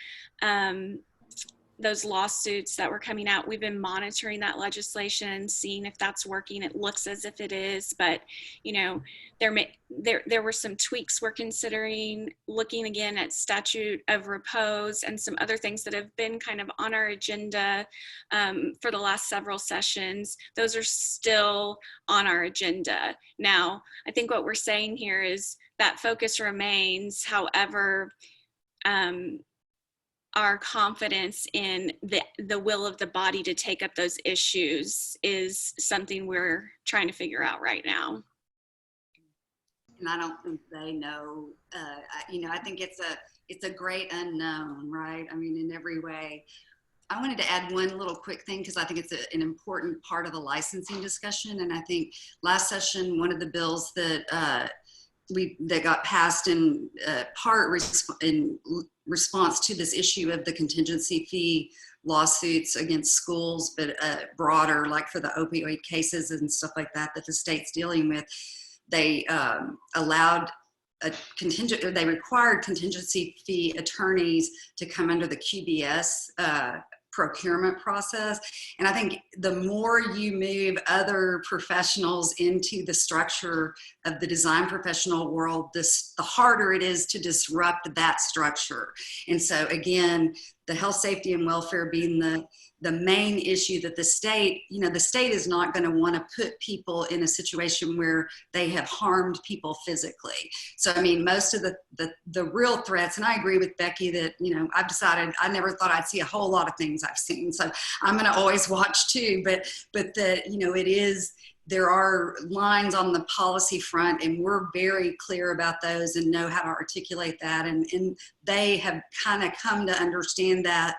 those lawsuits that were coming out, we've been monitoring that legislation, seeing if that's working. It looks as if it is, but you know, there were some tweaks we're considering, looking again at statute of repose and some other things that have been kind of on our agenda for the last several sessions. Those are still on our agenda. Now, I think what we're saying here is that focus remains. However, our confidence in the will of the body to take up those issues is something we're trying to figure out right now. And I don't think they know, you know, I think it's a great unknown, right? I mean, in every way. I wanted to add one little quick thing because I think it's an important part of the licensing discussion. And I think last session, one of the bills that that got passed in part in response to this issue of the contingency fee lawsuits against schools, but broader, like for the opioid cases and stuff like that the state's dealing with, they allowed a contingent, or they required contingency fee attorneys to come under the QBS procurement process. And I think the more you move other professionals into the structure of the design professional world, the harder it is to disrupt that structure. And so again, the health, safety, and welfare being the main issue that the state is not going to want to put people in a situation where they have harmed people physically. So, I mean, most of the real threats, and I agree with Becky that, I've decided I never thought I'd see a whole lot of things I've seen. So I'm going to always watch too, but there are lines on the policy front, and we're very clear about those and know how to articulate that. And they have kind of come to understand that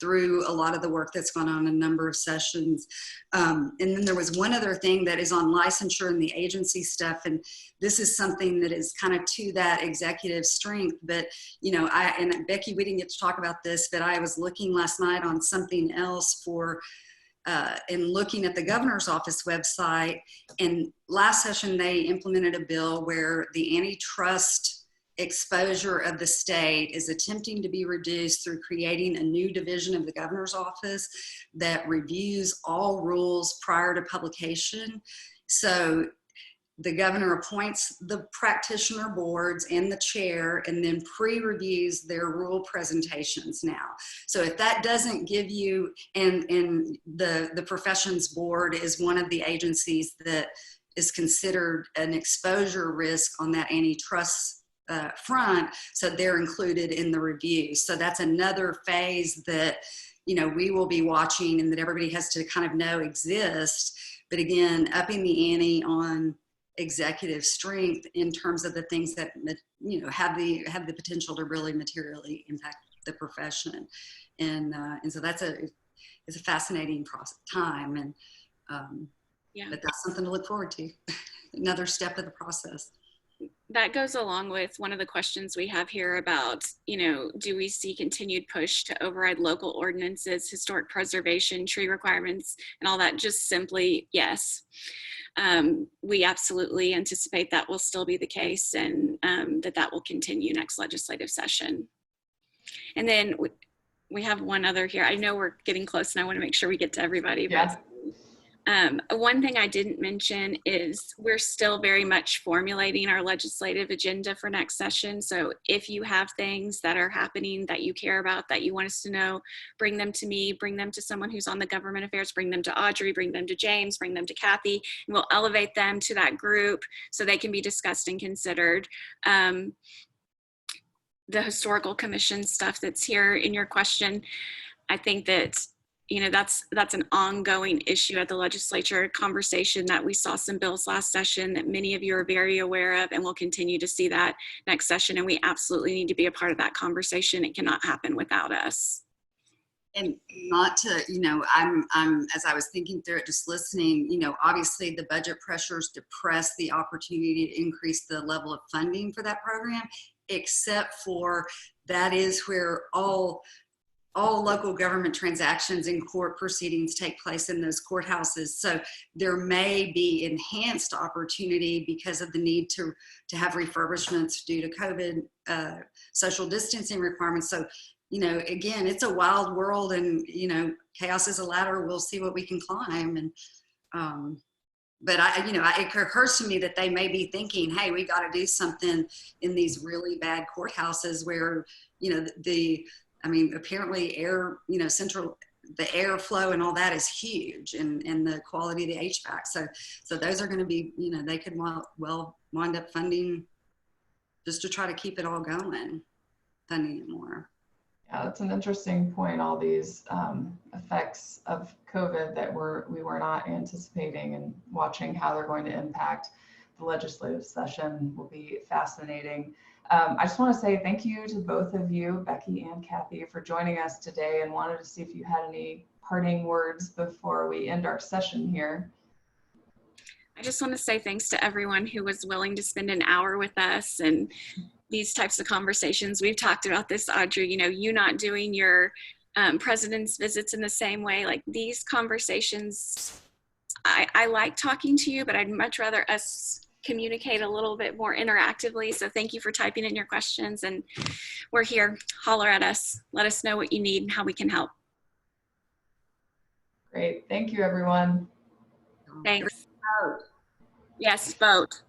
through a lot of the work that's gone on in a number of sessions. And then there was one other thing that is on licensure and the agency stuff. And this is something that is kind of to that executive strength. But, and Becky, we didn't get to talk about this, but I was looking last night on something else and looking at the governor's office website. And last session, they implemented a bill where the antitrust exposure of the state is attempting to be reduced through creating a new division of the governor's office that reviews all rules prior to publication. So the governor appoints the practitioner boards and the chair, and then pre-reviews their rule presentations now. So if that doesn't give you, and the professions board is one of the agencies that is considered an exposure risk on that antitrust front, so they're included in the review. So that's another phase that we will be watching, and that everybody has to kind of know exists. But again, upping the ante on executive strength in terms of the things that have the potential to really materially impact the profession, and so it's a fascinating time, and but that's something to look forward to. Another step of the process. That goes along with one of the questions we have here about, do we see continued push to override local ordinances, historic preservation, tree requirements, and all that? Just simply, yes. We absolutely anticipate that will still be the case, and that will continue next legislative session. And then we have one other here. I know we're getting close, and I want to make sure we get to everybody. Yeah. One thing I didn't mention is we're still very much formulating our legislative agenda for next session. So if you have things that are happening that you care about, that you want us to know, bring them to me, bring them to someone who's on the government affairs, bring them to Audrey, bring them to James, bring them to Kathy, and we'll elevate them to that group so they can be discussed and considered. The historical commission stuff that's here in your question, I think that that's an ongoing issue at the legislature, conversation that we saw some bills last session that many of you are very aware of, and we'll continue to see that next session. And we absolutely need to be a part of that conversation. It cannot happen without us. And not to, I'm as I was thinking through it, just listening, obviously the budget pressures depress the opportunity to increase the level of funding for that program, except for that is where all local government transactions and court proceedings take place in those courthouses. So there may be enhanced opportunity because of the need to have refurbishments due to COVID, social distancing requirements. So, again, it's a wild world, and, chaos is a ladder. We'll see what we can climb. And, but it occurs to me that they may be thinking, hey, we got to do something in these really bad courthouses where, apparently the airflow and all that is huge, and the quality of the HVAC. So those are going to be, they could well wind up funding just to try to keep it all going, funding it more. Yeah, that's an interesting point. All these effects of COVID that we were not anticipating, and watching how they're going to impact the legislative session will be fascinating. I just want to say thank you to both of you, Becky and Kathy, for joining us today, and wanted to see if you had any parting words before we end our session here. I just want to say thanks to everyone who was willing to spend an hour with us and these types of conversations. We've talked about this, Audrey, you not doing your president's visits in the same way. Like, these conversations, I like talking to you, but I'd much rather us communicate a little bit more interactively. So thank you for typing in your questions, and we're here. Holler at us. Let us know what you need and how we can help. Great. Thank you, everyone. Thanks. Yes, vote.